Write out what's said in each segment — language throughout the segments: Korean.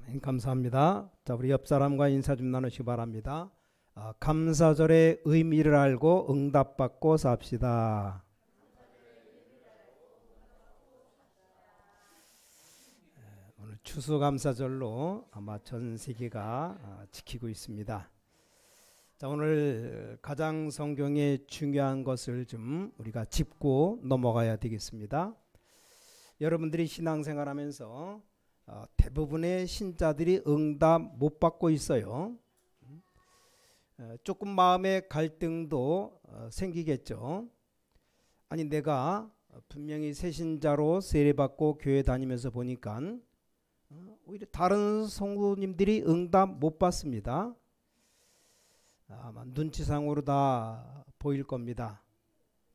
감사합니다. 자, 우리 옆 사람과 인사 좀 나누시기 바랍니다. 감사절의 의미를 알고 응답받고 삽시다. 오늘 추수감사절로 아마 전 세계가 지키고 있습니다. 자, 오늘 가장 성경에 중요한 것을 좀 우리가 짚고 넘어가야 되겠습니다. 여러분들이 신앙생활하면서 대부분의 신자들이 응답 못 받고 있어요. 조금 마음의 갈등도 생기겠죠. 아니, 내가 분명히 새신자로 세례받고 교회 다니면서 보니까 오히려 다른 성도님들이 응답 못 받습니다. 아마 눈치상으로 다 보일 겁니다.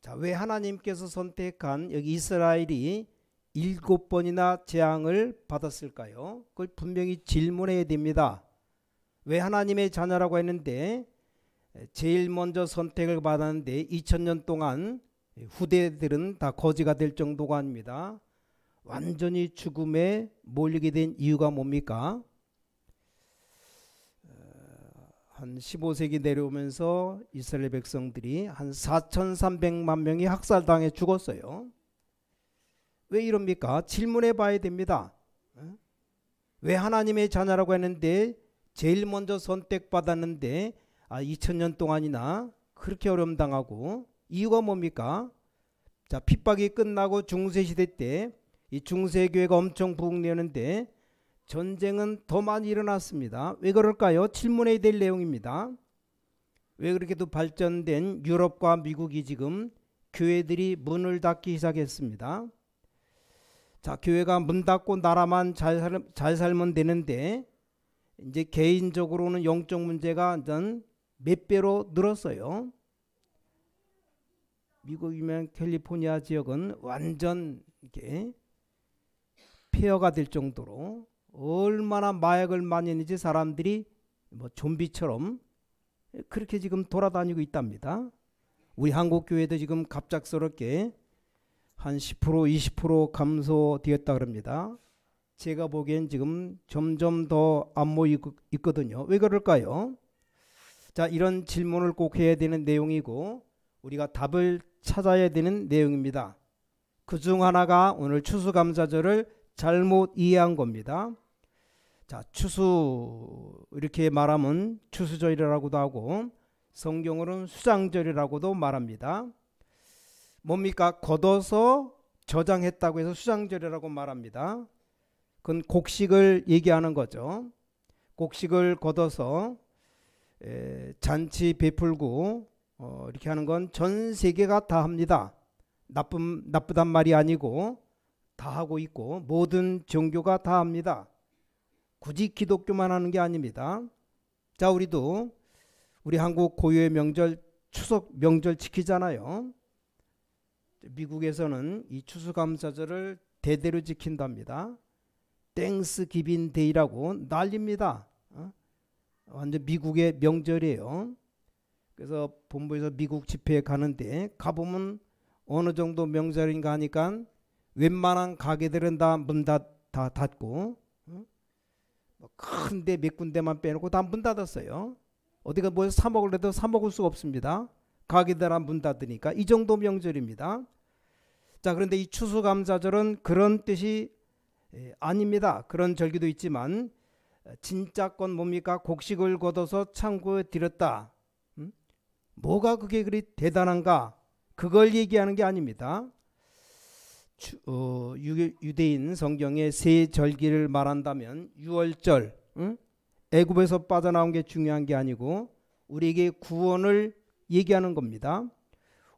자, 왜 하나님께서 선택한 여기 이스라엘이 7번이나 재앙을 받았을까요? 그걸 분명히 질문해야 됩니다. 왜 하나님의 자녀라고 했는데 제일 먼저 선택을 받았는데 2000년 동안 후대들은 다 거지가 될 정도가 아닙니다. 완전히 죽음에 몰리게 된 이유가 뭡니까? 한 15세기 내려오면서 이스라엘 백성들이 한 4300만 명이 학살당해 죽었어요. 왜 이럽니까? 질문해 봐야 됩니다. 왜 하나님의 자녀라고 했는데 제일 먼저 선택받았는데 2000년 동안이나 그렇게 어려움 당하고, 이유가 뭡니까? 자, 핍박이 끝나고 중세시대 때 이 중세교회가 엄청 부흥되었는데 전쟁은 더 많이 일어났습니다. 왜 그럴까요? 질문해야 될 내용입니다. 왜 그렇게도 발전된 유럽과 미국이 지금 교회들이 문을 닫기 시작했습니다. 자, 교회가 문 닫고 나라만 잘 살면 되는데 이제 개인적으로는 영적 문제가 완전 몇 배로 늘었어요. 미국이면 캘리포니아 지역은 완전 이렇게 폐허가 될 정도로 얼마나 마약을 많이 했는지 사람들이 뭐 좀비처럼 그렇게 지금 돌아다니고 있답니다. 우리 한국 교회도 지금 갑작스럽게 한 10% 20% 감소되었다 그럽니다. 제가 보기엔 지금 점점 더 안 모이고 있거든요. 왜 그럴까요? 자, 이런 질문을 꼭 해야 되는 내용이고 우리가 답을 찾아야 되는 내용입니다. 그중 하나가 오늘 추수감사절을 잘못 이해한 겁니다. 자, 추수 이렇게 말하면 추수절이라고도 하고 성경으로는 수장절이라고도 말합니다. 뭡니까? 걷어서 저장했다고 해서 수장절이라고 말합니다. 그건 곡식을 얘기하는 거죠. 곡식을 걷어서 잔치 베풀고 이렇게 하는 건 전 세계가 다 합니다. 나쁘단 말이 아니고 다 하고 있고 모든 종교가 다 합니다. 굳이 기독교만 하는 게 아닙니다. 자, 우리도 우리 한국 고유의 명절 추석 명절 지키잖아요. 미국에서는 이 추수감사절을 대대로 지킨답니다. 땡스기빙 데이라고 난립니다. 완전 미국의 명절이에요. 그래서 본부에서 미국 집회에 가는데 가보면 어느 정도 명절인가 하니까 웬만한 가게들은 다 문 닫고 큰데 몇 군데만 빼놓고 다 문 닫았어요. 어디가 뭐 사 먹으려도 사 먹을 수가 없습니다. 가게들은 문 닫으니까. 이 정도 명절입니다. 자, 그런데 이 추수감사절은 그런 뜻이 아닙니다. 그런 절기도 있지만 진짜 건 뭡니까? 곡식을 걷어서 창고에 들였다. 뭐가 그게 그리 대단한가? 그걸 얘기하는 게 아닙니다. 유대인 성경의 세 절기를 말한다면 유월절, 애굽에서 빠져나온 게 중요한 게 아니고 우리에게 구원을 얘기하는 겁니다.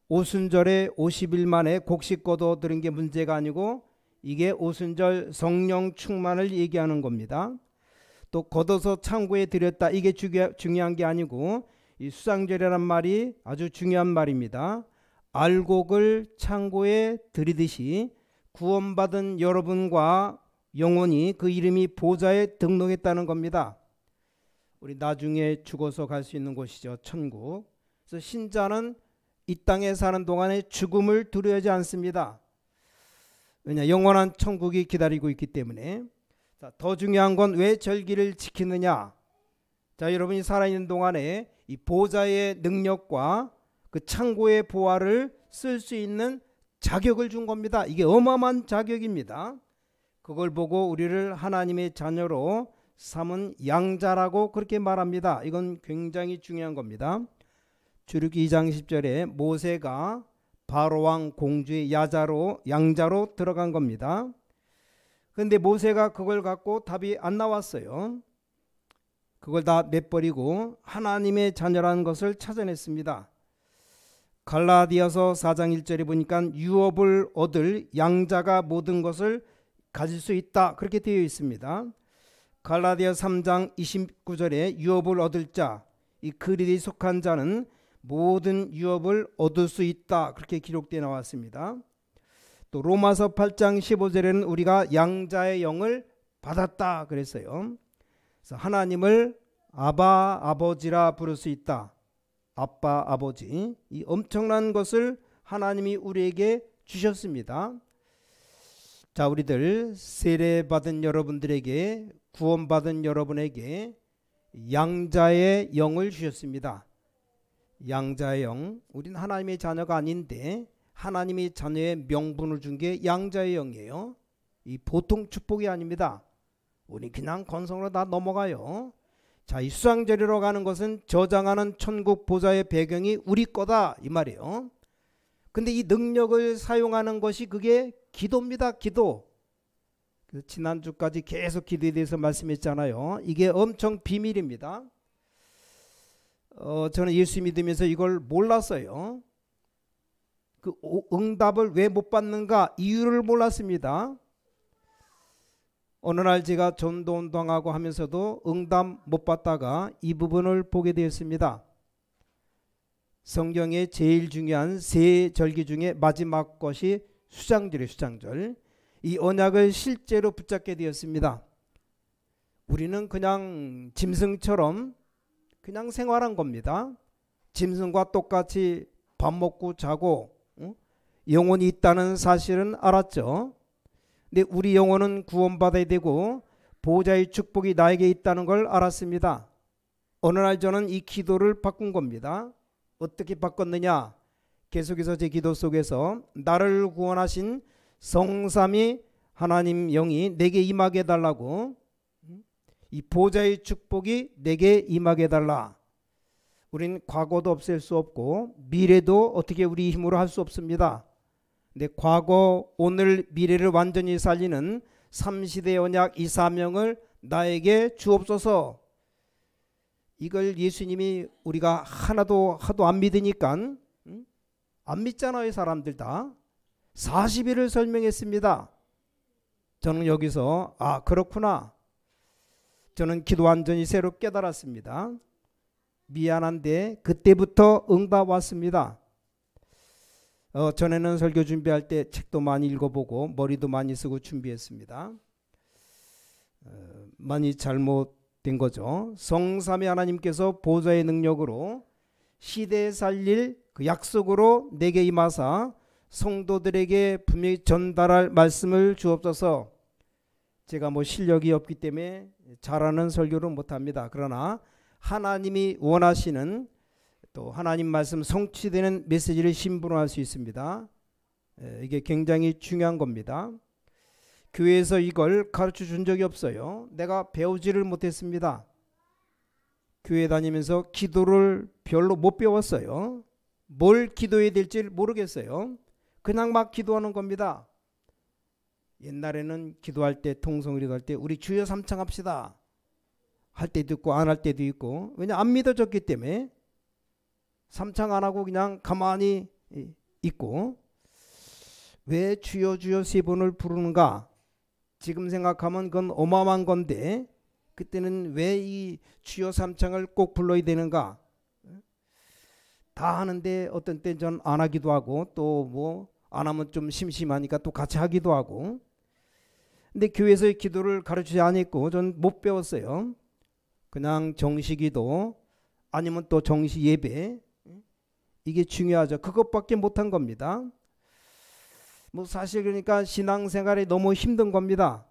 오순절에 50일 만에 곡식 걷어 들은 게 문제가 아니고 이게 오순절 성령 충만을 얘기하는 겁니다. 또 걷어서 창고에 들였다, 이게 중요한 게 아니고 이 수장절이란 말이 아주 중요한 말입니다. 알곡을 창고에 들이듯이 구원받은 여러분과 영혼이 그 이름이 보좌에 등록했다는 겁니다. 우리 나중에 죽어서 갈 수 있는 곳이죠, 천국. 그래서 신자는 이 땅에 사는 동안에 죽음을 두려워하지 않습니다. 왜냐? 영원한 천국이 기다리고 있기 때문에. 자, 더 중요한 건 왜 절기를 지키느냐? 자, 여러분이 살아있는 동안에 이 보좌의 능력과 그 창고의 보화를 쓸 수 있는 자격을 준 겁니다. 이게 어마어마한 자격입니다. 그걸 보고 우리를 하나님의 자녀로 삼은 양자라고 그렇게 말합니다. 이건 굉장히 중요한 겁니다. 출애굽기 2장 10절에 모세가 바로왕 공주의 양자로 들어간 겁니다. 그런데 모세가 그걸 갖고 답이 안 나왔어요. 그걸 다 내버리고 하나님의 자녀라는 것을 찾아냈습니다. 갈라디아서 4장 1절에 보니까 유업을 얻을 양자가 모든 것을 가질 수 있다, 그렇게 되어 있습니다. 갈라디아 3장 29절에 유업을 얻을 자, 이 그리스도에 속한 자는 모든 유업을 얻을 수 있다, 그렇게 기록되어 나왔습니다. 또 로마서 8장 15절에는 우리가 양자의 영을 받았다 그랬어요. 그래서 하나님을 아바 아버지라 부를 수 있다. 아빠 아버지, 이 엄청난 것을 하나님이 우리에게 주셨습니다. 자, 우리들 세례받은 여러분들에게, 구원받은 여러분에게 양자의 영을 주셨습니다. 양자의 영, 우린 하나님의 자녀가 아닌데 하나님의 자녀의 명분을 준 게 양자의 영이에요. 이 보통 축복이 아닙니다. 우리 그냥 건성으로 다 넘어가요. 자, 이 수상자리로 가는 것은 저장하는 천국 보좌의 배경이 우리 거다, 이 말이에요. 근데 이 능력을 사용하는 것이 그게 기도입니다. 기도. 지난주까지 계속 기도에 대해서 말씀했잖아요. 이게 엄청 비밀입니다. 저는 예수 믿으면서 이걸 몰랐어요. 그 응답을 왜 못 받는가 이유를 몰랐습니다. 어느 날 제가 전도 운동하고 하면서도 응답 못 받다가 이 부분을 보게 되었습니다. 성경의 제일 중요한 세 절기 중에 마지막 것이 수장절이에요. 수장절. 이 언약을 실제로 붙잡게 되었습니다. 우리는 그냥 짐승처럼 그냥 생활한 겁니다. 짐승과 똑같이 밥 먹고 자고 영혼이 있다는 사실은 알았죠. 근데 우리 영혼은 구원받아야 되고 보호자의 축복이 나에게 있다는 걸 알았습니다. 어느 날 저는 이 기도를 바꾼 겁니다. 어떻게 바꿨느냐? 계속해서 제 기도 속에서 나를 구원하신 성삼위 하나님 영이 내게 임하게 해달라고, 이 보호자의 축복이 내게 임하게 해달라. 우린 과거도 없앨 수 없고 미래도 어떻게 우리 힘으로 할 수 없습니다. 근데 과거, 오늘, 미래를 완전히 살리는 삼시대 언약 이 사명을 나에게 주옵소서. 이걸 예수님이 우리가 하도 안 믿으니까 안 믿잖아요. 사람들 다 40일을 설명했습니다. 저는 여기서 그렇구나. 저는 기도 완전히 새로 깨달았습니다. 미안한데 그때부터 응답 왔습니다. 전에는 설교 준비할 때 책도 많이 읽어보고 머리도 많이 쓰고 준비했습니다. 많이 잘못된 거죠. 성삼위 하나님께서 보좌의 능력으로 시대에 살릴 그 약속으로 내게 임하사 성도들에게 분명히 전달할 말씀을 주옵소서. 제가 실력이 없기 때문에 잘하는 설교를 못합니다. 그러나 하나님이 원하시는 또 하나님 말씀 성취되는 메시지를 심부름할 수 있습니다. 이게 굉장히 중요한 겁니다. 교회에서 이걸 가르쳐 준 적이 없어요. 내가 배우지를 못했습니다. 교회 다니면서 기도를 별로 못 배웠어요. 뭘 기도해야 될지 모르겠어요. 그냥 막 기도하는 겁니다. 옛날에는 기도할 때, 통성을 기도할 때 우리 주여 삼창합시다 할 때도 있고 안 할 때도 있고, 왜냐 안 믿어졌기 때문에 삼창 안 하고 그냥 가만히 있고. 왜 주여 주여 세 번을 부르는가? 지금 생각하면 그건 어마어마한 건데 그때는 왜 이 주여 삼창을 꼭 불러야 되는가? 다 하는데 어떤 때 전 안 하기도 하고 또 안 하면 좀 심심하니까 또 같이 하기도 하고. 근데 교회에서의 기도를 가르치지 않았고 전 못 배웠어요. 그냥 정식기도 아니면 또 정식 예배, 이게 중요하죠. 그것밖에 못한 겁니다. 사실 그러니까 신앙생활이 너무 힘든 겁니다.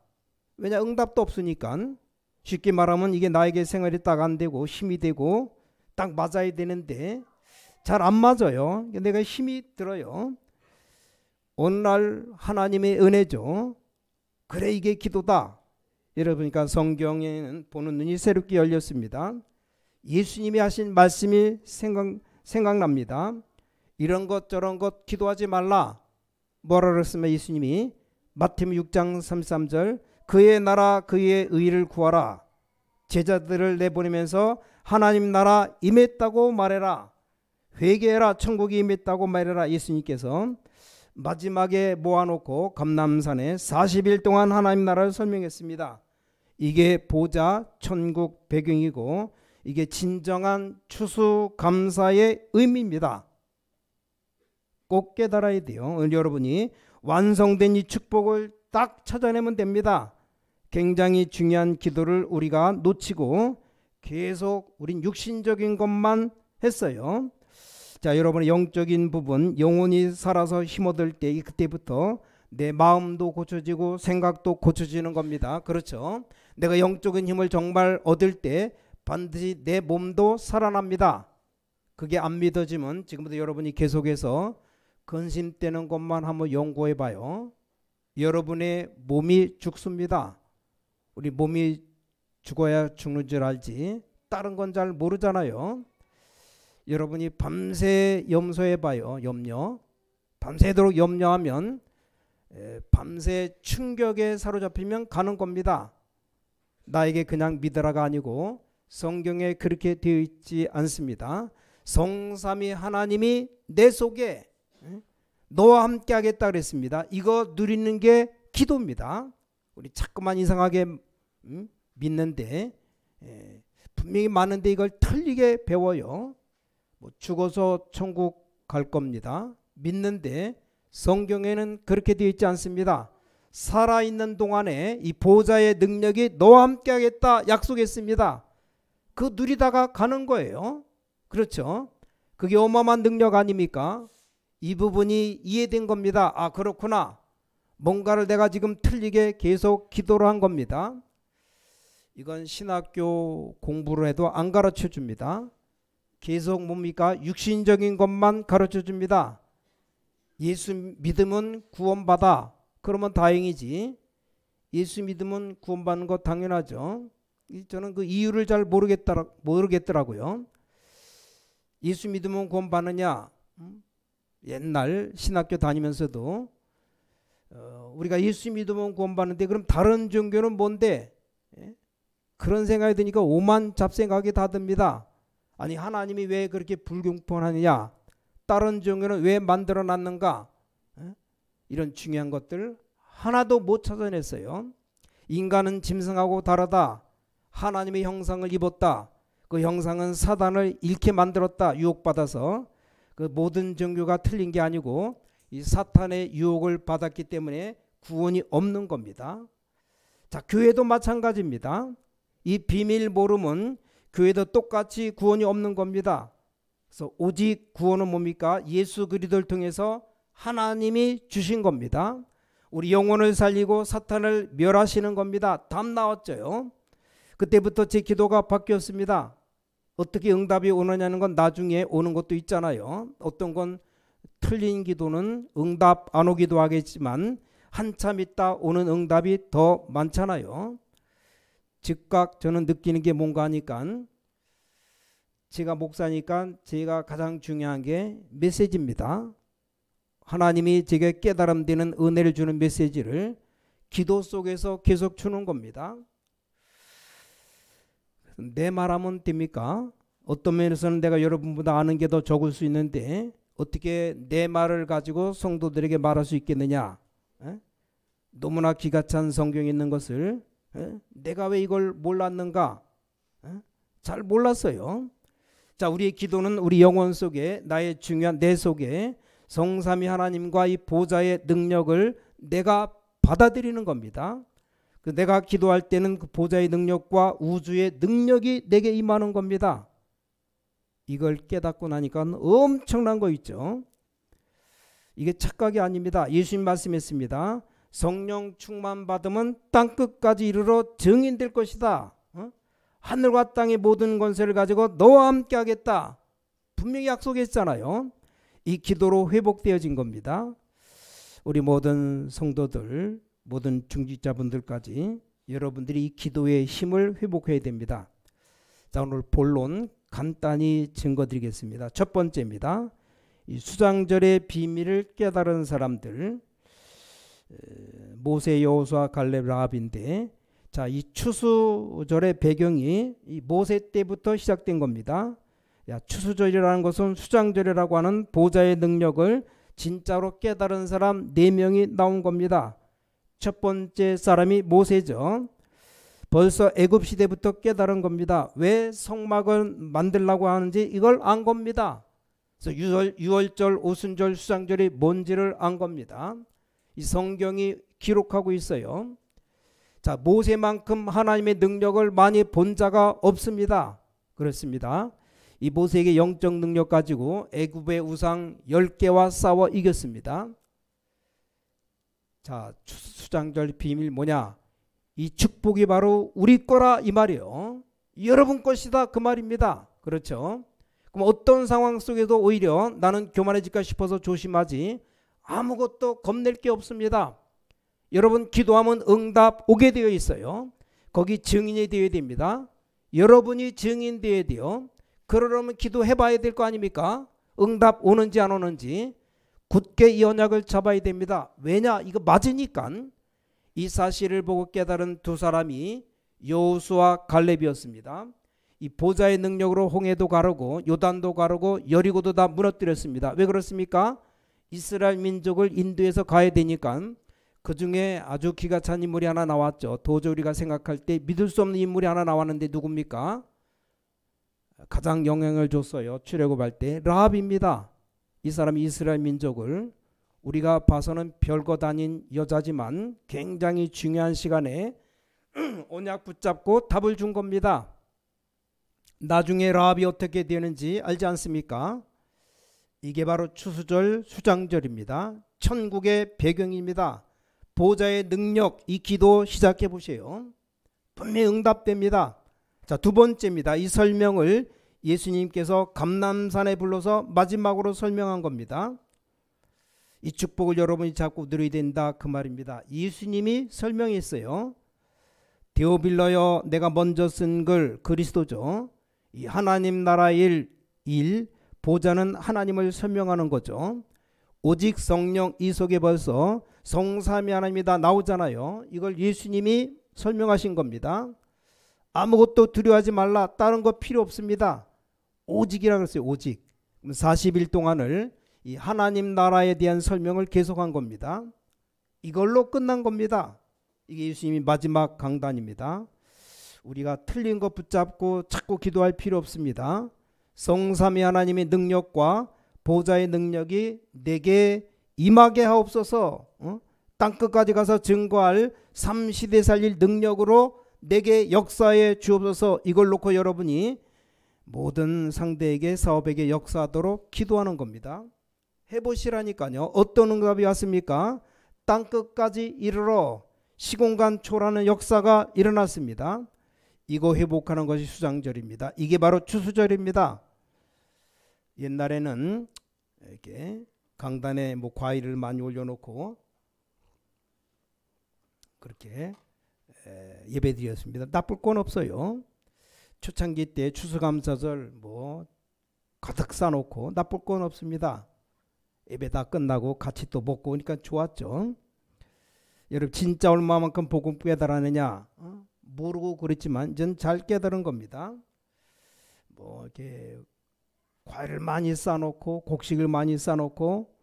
왜냐 응답도 없으니까. 쉽게 말하면 이게 나에게 생활이 딱 안 되고 힘이 되고 딱 맞아야 되는데 잘 안 맞아요. 내가 힘이 들어요. 어느 날 하나님의 은혜죠. 그래 이게 기도다. 여러분 그러니까 성경에는 보는 눈이 새롭게 열렸습니다. 예수님이 하신 말씀이 생각납니다. 이런 것 저런 것 기도하지 말라. 뭐라 그랬으면 예수님이 마태복음 6장 33절 그의 나라 그의 의를 구하라. 제자들을 내보내면서 하나님 나라 임했다고 말해라. 회개해라. 천국이 임했다고 말해라. 예수님께서 마지막에 모아놓고 감람산에 40일 동안 하나님 나라를 설명했습니다. 이게 보좌 천국 배경이고 이게 진정한 추수감사의 의미입니다. 꼭 깨달아야 돼요. 여러분이 완성된 이 축복을 딱 찾아내면 됩니다. 굉장히 중요한 기도를 우리가 놓치고 계속 우린 육신적인 것만 했어요. 자, 여러분의 영적인 부분, 영혼이 살아서 힘어들 때 그때부터 내 마음도 고쳐지고 생각도 고쳐지는 겁니다. 그렇죠? 내가 영적인 힘을 정말 얻을 때 반드시 내 몸도 살아납니다. 그게 안 믿어지면 지금부터 여러분이 계속해서 근심되는 것만 한번 연구해 봐요. 여러분의 몸이 죽습니다. 우리 몸이 죽어야 죽는 줄 알지 다른 건 잘 모르잖아요. 여러분이 밤새 염소해 봐요. 염려. 밤새도록 염려하면 밤새 충격에 사로잡히면 가는 겁니다. 나에게 그냥 믿으라가 아니고 성경에 그렇게 되어 있지 않습니다. 성삼위 하나님이 내 속에 너와 함께 하겠다 그랬습니다. 이거 누리는 게 기도입니다. 우리 자꾸만 이상하게 믿는데 분명히 많은데 이걸 틀리게 배워요. 뭐 죽어서 천국 갈 겁니다. 믿는데 성경에는 그렇게 되어 있지 않습니다. 살아있는 동안에 이 보좌의 능력이 너와 함께 하겠다 약속했습니다. 그 누리다가 가는 거예요. 그렇죠? 그게 어마어마한 능력 아닙니까? 이 부분이 이해된 겁니다. 아 그렇구나. 뭔가를 내가 지금 틀리게 계속 기도를 한 겁니다. 이건 신학교 공부를 해도 안 가르쳐 줍니다. 계속 뭡니까? 육신적인 것만 가르쳐 줍니다. 예수 믿으면 구원받아. 그러면 다행이지. 예수 믿으면 구원받는 거 당연하죠. 저는 그 이유를 잘 모르겠더라고요. 예수 믿으면 구원받느냐? 옛날 신학교 다니면서도 우리가 예수 믿으면 구원받는데 그럼 다른 종교는 뭔데? 그런 생각이 드니까 오만 잡생각이 다 듭니다. 아니 하나님이 왜 그렇게 불공평하느냐? 다른 종교는 왜 만들어놨는가? 이런 중요한 것들 하나도 못 찾아냈어요. 인간은 짐승하고 다르다. 하나님의 형상을 입었다. 그 형상은 사단을 잃게 만들었다. 유혹받아서. 그 모든 종교가 틀린 게 아니고 이 사탄의 유혹을 받았기 때문에 구원이 없는 겁니다. 자, 교회도 마찬가지입니다. 이 비밀 모르면 교회도 똑같이 구원이 없는 겁니다. 그래서 오직 구원은 뭡니까? 예수 그리스도를 통해서 하나님이 주신 겁니다. 우리 영혼을 살리고 사탄을 멸하시는 겁니다. 답 나왔죠. 그때부터 제 기도가 바뀌었습니다. 어떻게 응답이 오느냐는 건 나중에 오는 것도 있잖아요. 어떤 건 틀린 기도는 응답 안 오기도 하겠지만 한참 있다 오는 응답이 더 많잖아요. 즉각 저는 느끼는 게 뭔가 하니까 제가 목사니까 제가 가장 중요한 게 메시지입니다. 하나님이 제게 깨달음 되는 은혜를 주는 메시지를 기도 속에서 계속 주는 겁니다. 내 말하면 됩니까? 어떤 면에서는 내가 여러분보다 아는 게 더 적을 수 있는데 어떻게 내 말을 가지고 성도들에게 말할 수 있겠느냐? 너무나 기가 찬 성경에 있는 것을 내가 왜 이걸 몰랐는가? 잘 몰랐어요. 자, 우리의 기도는 우리 영혼 속에 나의 중요한 내 속에 성삼위 하나님과 이 보좌의 능력을 내가 받아들이는 겁니다. 내가 기도할 때는 그 보좌의 능력과 우주의 능력이 내게 임하는 겁니다. 이걸 깨닫고 나니까 엄청난 거 있죠. 이게 착각이 아닙니다. 예수님 말씀했습니다. 성령 충만 받으면 땅끝까지 이르러 증인될 것이다. 하늘과 땅의 모든 권세를 가지고 너와 함께 하겠다. 분명히 약속했잖아요. 이 기도로 회복되어진 겁니다. 우리 모든 성도들, 모든 중직자분들까지 여러분들이 이 기도의 힘을 회복해야 됩니다. 자, 오늘 본론 간단히 증거드리겠습니다. 첫 번째입니다. 이 수장절의 비밀을 깨달은 사람들, 모세, 여호수아, 갈렙, 라합인데, 자, 이 추수절의 배경이 이 모세 때부터 시작된 겁니다. 추수절이라는 것은 수장절이라고 하는 보좌의 능력을 진짜로 깨달은 사람 4명이 나온 겁니다. 첫 번째 사람이 모세죠. 벌써 애굽 시대부터 깨달은 겁니다. 왜 성막을 만들려고 하는지 이걸 안 겁니다. 그래서 유월절, 오순절, 수장절이 뭔지를 안 겁니다. 이 성경이 기록하고 있어요. 자, 모세만큼 하나님의 능력을 많이 본 자가 없습니다. 그렇습니다. 이 모세에게 영적 능력 가지고 애굽의 우상 10개와 싸워 이겼습니다. 자, 수장절 비밀 뭐냐? 이 축복이 바로 우리 거라 이 말이에요. 여러분 것이다 그 말입니다. 그렇죠? 그럼 어떤 상황 속에도 오히려 나는 교만해질까 싶어서 조심하지 아무것도 겁낼 게 없습니다. 여러분 기도하면 응답 오게 되어 있어요. 거기 증인이 되어야 됩니다. 여러분이 증인 되어야 돼요. 그러려면 기도해 봐야 될 거 아닙니까? 응답 오는지 안 오는지 굳게 이 언약을 잡아야 됩니다. 왜냐? 이거 맞으니까. 이 사실을 보고 깨달은 두 사람이 여호수아 갈렙이었습니다. 이 보좌의 능력으로 홍해도 가르고 요단도 가르고 여리고도 다 무너뜨렸습니다. 왜 그렇습니까? 이스라엘 민족을 인도해서 가야 되니까. 그 중에 아주 기가 찬 인물이 하나 나왔죠. 도저히 우리가 생각할 때 믿을 수 없는 인물이 하나 나왔는데 누굽니까? 가장 영향을 줬어요. 출애굽할 때 라합입니다. 이 사람이 이스라엘 민족을 우리가 봐서는 별것 아닌 여자지만 굉장히 중요한 시간에 언약 붙잡고 답을 준 겁니다. 나중에 라합이 어떻게 되는지 알지 않습니까? 이게 바로 추수절 수장절입니다. 천국의 배경입니다. 보좌의 능력, 이 기도 시작해 보세요. 분명히 응답됩니다. 자, 두 번째입니다. 이 설명을 예수님께서 감람산에 불러서 마지막으로 설명한 겁니다. 이 축복을 여러분이 자꾸 누려야 된다 그 말입니다. 예수님이 설명했어요. 데오빌러여 내가 먼저 쓴 글 그리스도죠. 이 하나님 나라의 일 보좌는 하나님을 설명하는 거죠. 오직 성령 이 속에 벌써 성삼위 하나님이다 나오잖아요. 이걸 예수님이 설명하신 겁니다. 아무것도 두려워하지 말라. 다른 거 필요 없습니다. 오직이라고 그랬어요. 오직. 40일 동안을 이 하나님 나라에 대한 설명을 계속한 겁니다. 이걸로 끝난 겁니다. 이게 예수님이 마지막 강단입니다. 우리가 틀린 거 붙잡고 자꾸 기도할 필요 없습니다. 성삼위 하나님의 능력과 보좌의 능력이 내게 임하게 하옵소서. 땅끝까지 가서 증거할 삼시대 살릴 능력으로 내게 역사해 주옵소서. 이걸 놓고 여러분이 모든 상대에게 사업에게 역사하도록 기도하는 겁니다. 해보시라니까요. 어떤 응답이 왔습니까? 땅끝까지 이르러 시공간 초라는 역사가 일어났습니다. 이거 회복하는 것이 수장절입니다. 이게 바로 추수절입니다. 옛날에는 이렇게 강단에 뭐 과일을 많이 올려놓고 그렇게 예배드렸습니다. 나쁠 건 없어요. 초창기 때 추수감사절 뭐 가득 싸놓고 나쁠 건 없습니다. 예배 다 끝나고 같이 또 먹고 오니까 좋았죠. 여러분 진짜 얼마만큼 복음 깨달았느냐? 모르고 그랬지만 이제는 잘 깨달은 겁니다. 뭐 이렇게 과일을 많이 싸놓고 곡식을 많이 싸놓고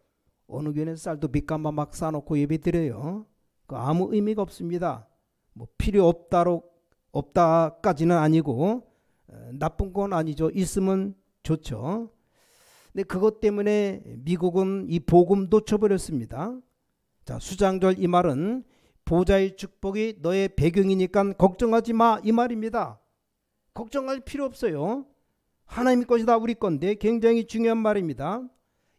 어느 교회는 쌀도 밑감만 막 싸놓고 예배드려요. 그 아무 의미가 없습니다. 뭐 필요 없다까지는 아니고 나쁜 건 아니죠. 있으면 좋죠. 근데 그것 때문에 미국은 이 복음 놓쳐버렸습니다. 자, 수장절 이 말은 보좌의 축복이 너의 배경이니까 걱정하지 마 이 말입니다. 걱정할 필요 없어요. 하나님 것이다 우리 건데 굉장히 중요한 말입니다.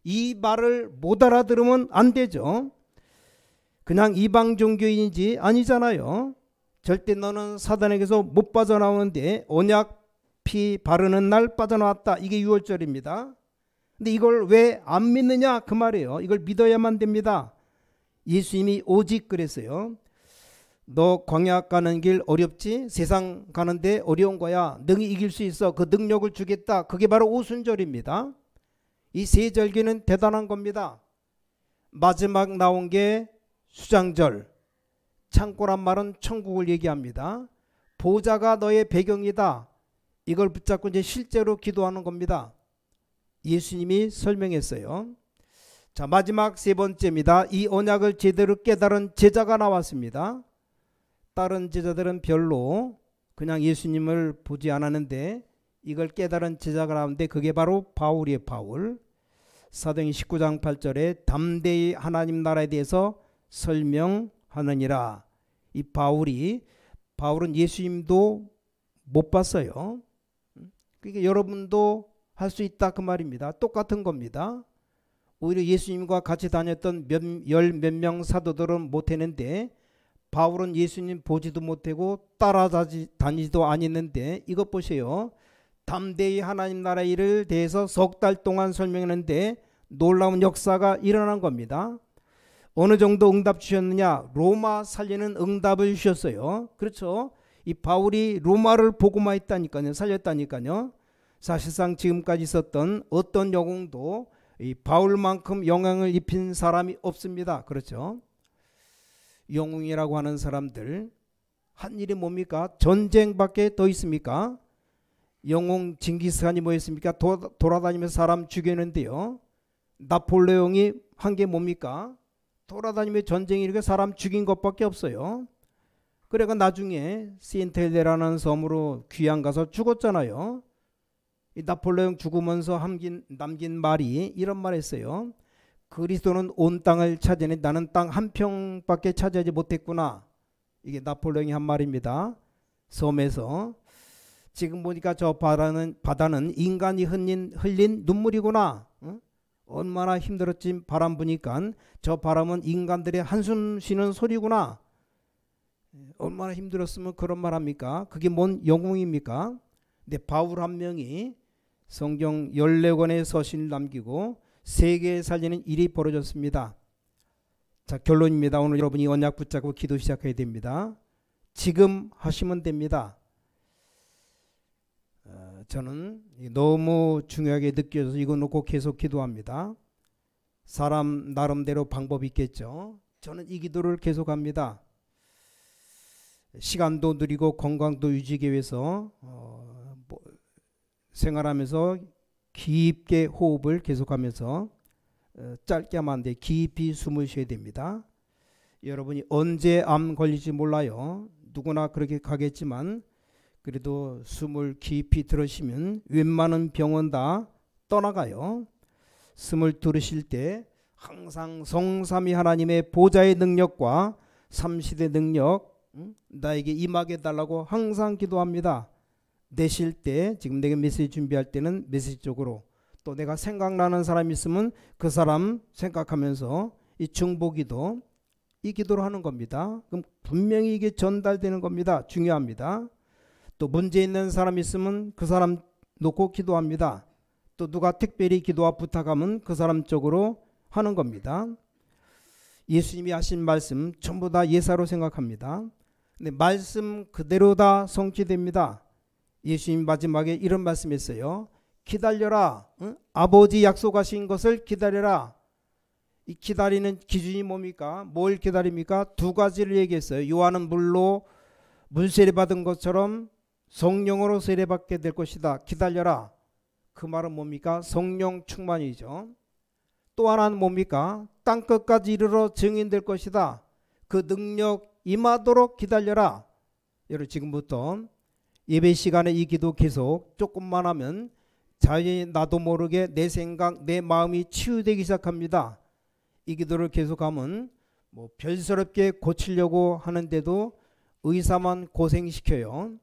이 말을 못 알아들으면 안 되죠. 그냥 이방 종교인이지 아니잖아요. 절대 너는 사단에게서 못 빠져나오는데 언약 피 바르는 날 빠져나왔다. 이게 6월절입니다. 근데 이걸 왜 안 믿느냐 그 말이에요. 이걸 믿어야만 됩니다. 예수님이 오직 그랬어요. 너 광야 가는 길 어렵지? 세상 가는데 어려운 거야. 능히 이길 수 있어. 그 능력을 주겠다. 그게 바로 오순절입니다. 이 세 절기는 대단한 겁니다. 마지막 나온 게 수장절. 창고란 말은 천국을 얘기합니다. 보좌가 너의 배경이다. 이걸 붙잡고 이제 실제로 기도하는 겁니다. 예수님이 설명했어요. 자, 마지막 세 번째입니다. 이 언약을 제대로 깨달은 제자가 나왔습니다. 다른 제자들은 별로 그냥 예수님을 보지 않았는데 이걸 깨달은 제자가 나왔는데 그게 바로 바울이에요. 바울. 사도행 19장 8절에 담대히 하나님 나라에 대해서 설명하느니라. 이 바울은 예수님도 못 봤어요. 그러니까 여러분도 할 수 있다 그 말입니다. 똑같은 겁니다. 오히려 예수님과 같이 다녔던 열 몇 명 사도들은 못했는데 바울은 예수님 보지도 못하고 따라다니지도 아니는데 이것 보세요. 담대히 하나님 나라 일을 대해서 석 달 동안 설명했는데 놀라운 역사가 일어난 겁니다. 어느 정도 응답 주셨느냐? 로마 살리는 응답을 주셨어요. 그렇죠? 이 바울이 로마를 보고만 했다니까요. 살렸다니까요. 사실상 지금까지 있었던 어떤 영웅도 이 바울만큼 영향을 입힌 사람이 없습니다. 그렇죠? 영웅이라고 하는 사람들 한 일이 뭡니까? 전쟁밖에 더 있습니까? 영웅 징기스칸이 뭐였습니까? 돌아다니면서 사람 죽였는데요. 나폴레옹이 한 게 뭡니까? 돌아다니며 전쟁이 이렇게 사람 죽인 것밖에 없어요. 그래가 나중에 시엔텔레라는 섬으로 귀양 가서 죽었잖아요. 이 나폴레옹 죽으면서 남긴 말이 이런 말 했어요. 그리스도는 온 땅을 차지했는데 나는 땅 한 평밖에 차지하지 못했구나. 이게 나폴레옹이 한 말입니다. 섬에서. 지금 보니까 저 바다는 인간이 흘린 눈물이구나. 얼마나 힘들었지. 바람 부니까 저 바람은 인간들의 한숨 쉬는 소리구나. 얼마나 힘들었으면 그런 말 합니까? 그게 뭔 영웅입니까? 근데 바울 한 명이 성경 14권의 서신을 남기고 세계에 살리는 일이 벌어졌습니다. 자, 결론입니다. 오늘 여러분이 언약 붙잡고 기도 시작해야 됩니다. 지금 하시면 됩니다. 저는 너무 중요하게 느껴져서 이거 놓고 계속 기도합니다. 사람 나름대로 방법이 있겠죠. 저는 이 기도를 계속합니다. 시간도 느리고 건강도 유지하기 위해서 생활하면서 깊게 호흡을 계속하면서 짧게 하면 안 돼. 깊이 숨을 쉬어야 됩니다. 여러분이 언제 암 걸릴지 몰라요. 누구나 그렇게 가겠지만 그래도 숨을 깊이 들으시면 웬만한 병은 다 떠나가요. 숨을 들으실 때 항상 성삼위 하나님의 보좌의 능력과 삼시대 능력 나에게 임하게 달라고 항상 기도합니다. 내쉴 때 지금 내가 메시지 준비할 때는 메시지 쪽으로 또 내가 생각나는 사람이 있으면 그 사람 생각하면서 이 중보기도 이 기도를 하는 겁니다. 그럼 분명히 이게 전달되는 겁니다. 중요합니다. 또 문제 있는 사람 있으면 그 사람 놓고 기도합니다. 또 누가 특별히 기도와 부탁하면 그 사람 쪽으로 하는 겁니다. 예수님이 하신 말씀 전부 다 예사로 생각합니다. 근데 말씀 그대로 다 성취됩니다. 예수님 마지막에 이런 말씀했어요. 기다려라. 응? 아버지 약속하신 것을 기다려라. 이 기다리는 기준이 뭡니까? 뭘 기다립니까? 두 가지를 얘기했어요. 요한은 물로 물세례 받은 것처럼 성령으로 세례받게 될 것이다. 기다려라. 그 말은 뭡니까? 성령 충만이죠. 또 하나는 뭡니까? 땅끝까지 이르러 증인될 것이다. 그 능력 임하도록 기다려라. 여러분 지금부터 예배 시간에 이 기도 계속 조금만 하면 자연히 나도 모르게 내 생각, 내 마음이 치유되기 시작합니다. 이 기도를 계속하면 뭐 별스럽게 고치려고 하는데도 의사만 고생시켜요.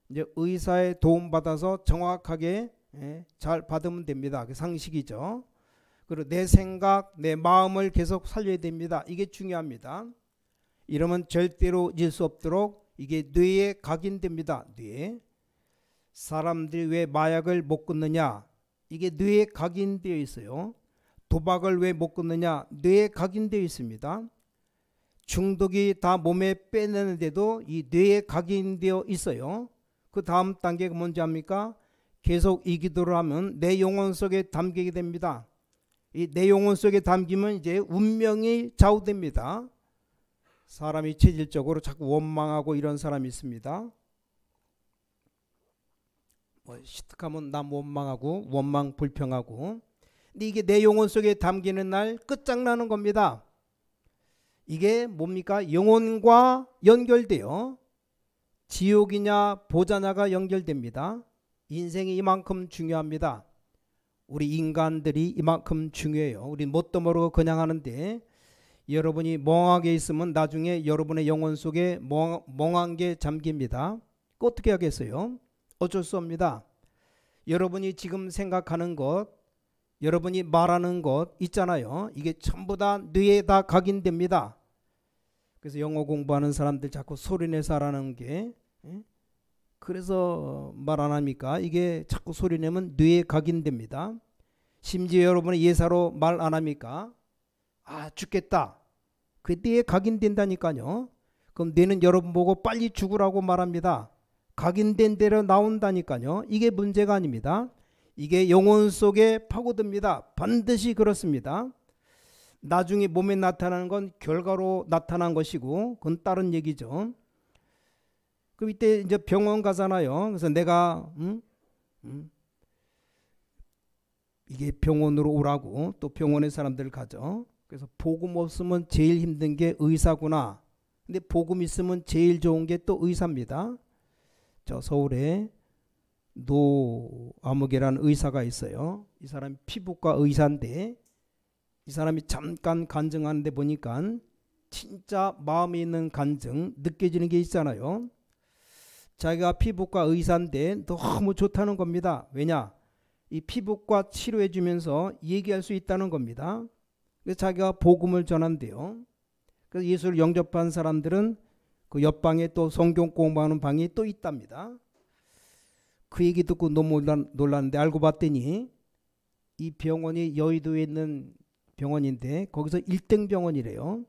이제 의사의 도움 받아서 정확하게 잘 받으면 됩니다. 그 상식이죠. 그리고 내 생각, 내 마음을 계속 살려야 됩니다. 이게 중요합니다. 이러면 절대로 잊을 수 없도록 이게 뇌에 각인됩니다. 뇌에. 사람들이 왜 마약을 못 끊느냐? 이게 뇌에 각인되어 있어요. 도박을 왜 못 끊느냐? 뇌에 각인되어 있습니다. 중독이 다 몸에 빼내는데도 이 뇌에 각인되어 있어요. 그 다음 단계가 뭔지 압니까? 계속 이 기도를 하면 내 영혼 속에 담기게 됩니다. 이 내 영혼 속에 담기면 이제 운명이 좌우됩니다. 사람이 체질적으로 자꾸 원망하고 이런 사람이 있습니다. 시특하면 남 원망하고 원망 불평하고. 근데 이게 내 영혼 속에 담기는 날 끝장나는 겁니다. 이게 뭡니까? 영혼과 연결돼요. 지옥이냐 보자냐가 연결됩니다. 인생이 이만큼 중요합니다. 우리 인간들이 이만큼 중요해요. 우리 뭣도 모르고 그냥 하는데 여러분이 멍하게 있으면 나중에 여러분의 영혼 속에 멍한 게 잠깁니다. 어떻게 하겠어요? 어쩔 수 없습니다. 여러분이 지금 생각하는 것, 여러분이 말하는 것 있잖아요. 이게 전부 다 뇌에 다 각인됩니다. 그래서 영어 공부하는 사람들 자꾸 소리내서 하라는 게, 그래서 말 안 합니까? 이게 자꾸 소리내면 뇌에 각인됩니다. 심지어 여러분이 예사로 말 안 합니까? 아, 죽겠다. 그 뇌에 각인된다니까요. 그럼 뇌는 여러분 보고 빨리 죽으라고 말합니다. 각인된 대로 나온다니까요. 이게 문제가 아닙니다. 이게 영혼 속에 파고듭니다. 반드시 그렇습니다. 나중에 몸에 나타나는 건 결과로 나타난 것이고 그건 다른 얘기죠. 그럼 이때 이제 병원 가잖아요. 그래서 내가 이게 병원으로 오라고 또 병원에 사람들 가죠. 그래서 복음 없으면 제일 힘든 게 의사구나. 근데 복음 있으면 제일 좋은 게 또 의사입니다. 저 서울에 노아무개라는 의사가 있어요. 이 사람이 피부과 의사인데 이 사람이 잠깐 간증하는데 보니까 진짜 마음에 있는 간증 느껴지는 게 있잖아요. 자기가 피부과 의사인데 너무 좋다는 겁니다. 왜냐? 이 피부과 치료해 주면서 얘기할 수 있다는 겁니다. 그래서 자기가 복음을 전한대요. 그래서 예수를 영접한 사람들은 그 옆방에 또 성경 공부하는 방이 또 있답니다. 그 얘기 듣고 너무 놀랐는데 알고 봤더니 이 병원이 여의도에 있는 병원인데 거기서 1등 병원이래요.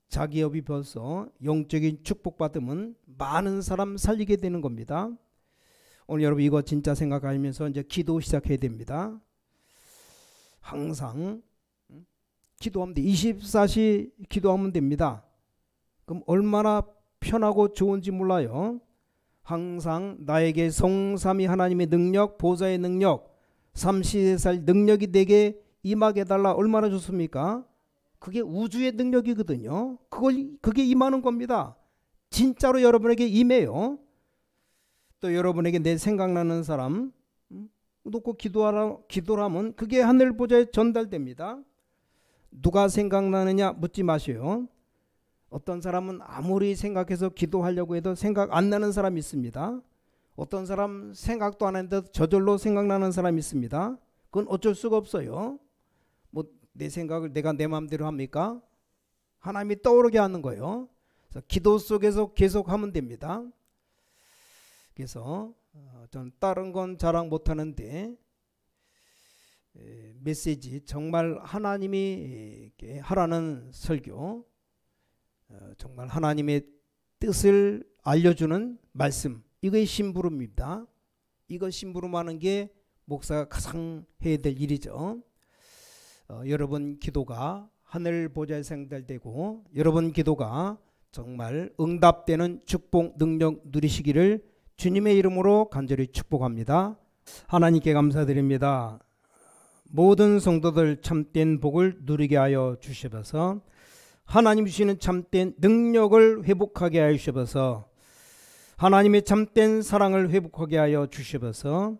자기 업이 벌써 영적인 축복받으면 많은 사람 살리게 되는 겁니다. 오늘 여러분 이거 진짜 생각하면서 이제 기도 시작해야 됩니다. 항상 기도하면 돼. 24시 기도하면 됩니다. 그럼 얼마나 편하고 좋은지 몰라요. 항상 나에게 성삼위 하나님의 능력, 보좌의 능력, 삼시세살 능력이 내게 임하게 해달라. 얼마나 좋습니까? 그게 우주의 능력이거든요. 그게 임하는 겁니다. 진짜로 여러분에게 임해요. 또 여러분에게 내 생각나는 사람 놓고 기도를 하면 그게 하늘 보좌에 전달됩니다. 누가 생각나느냐 묻지 마세요. 어떤 사람은 아무리 생각해서 기도하려고 해도 생각 안 나는 사람이 있습니다. 어떤 사람 생각도 안 했는데 저절로 생각나는 사람이 있습니다. 그건 어쩔 수가 없어요. 뭐 내 생각을 내가 내 마음대로 합니까? 하나님이 떠오르게 하는 거예요. 그래서 기도 속에서 계속 하면 됩니다. 그래서 저는 다른 건 자랑 못하는데 메시지 정말 하나님이 하라는 설교, 정말 하나님의 뜻을 알려주는 말씀, 이거의 심부름입니다. 이거 심부름하는 게 목사가 가장 해야 될 일이죠. 여러분 기도가 하늘 보좌에 생달되고 여러분 기도가 정말 응답되는 축복 능력 누리시기를 주님의 이름으로 간절히 축복합니다. 하나님께 감사드립니다. 모든 성도들 참된 복을 누리게 하여 주시옵소서. 하나님 주시는 참된 능력을 회복하게 하여 주시옵소서. 하나님의 참된 사랑을 회복하게 하여 주시옵소서.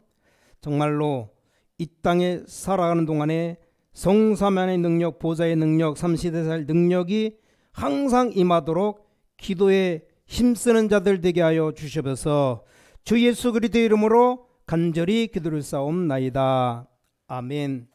정말로 이 땅에 살아가는 동안에 성삼위의 능력, 보좌의 능력, 삼시대살 능력이 항상 임하도록 기도에 힘쓰는 자들 되게 하여 주시옵소서. 주 예수 그리스도의 이름으로 간절히 기도를 싸움나이다. 아멘.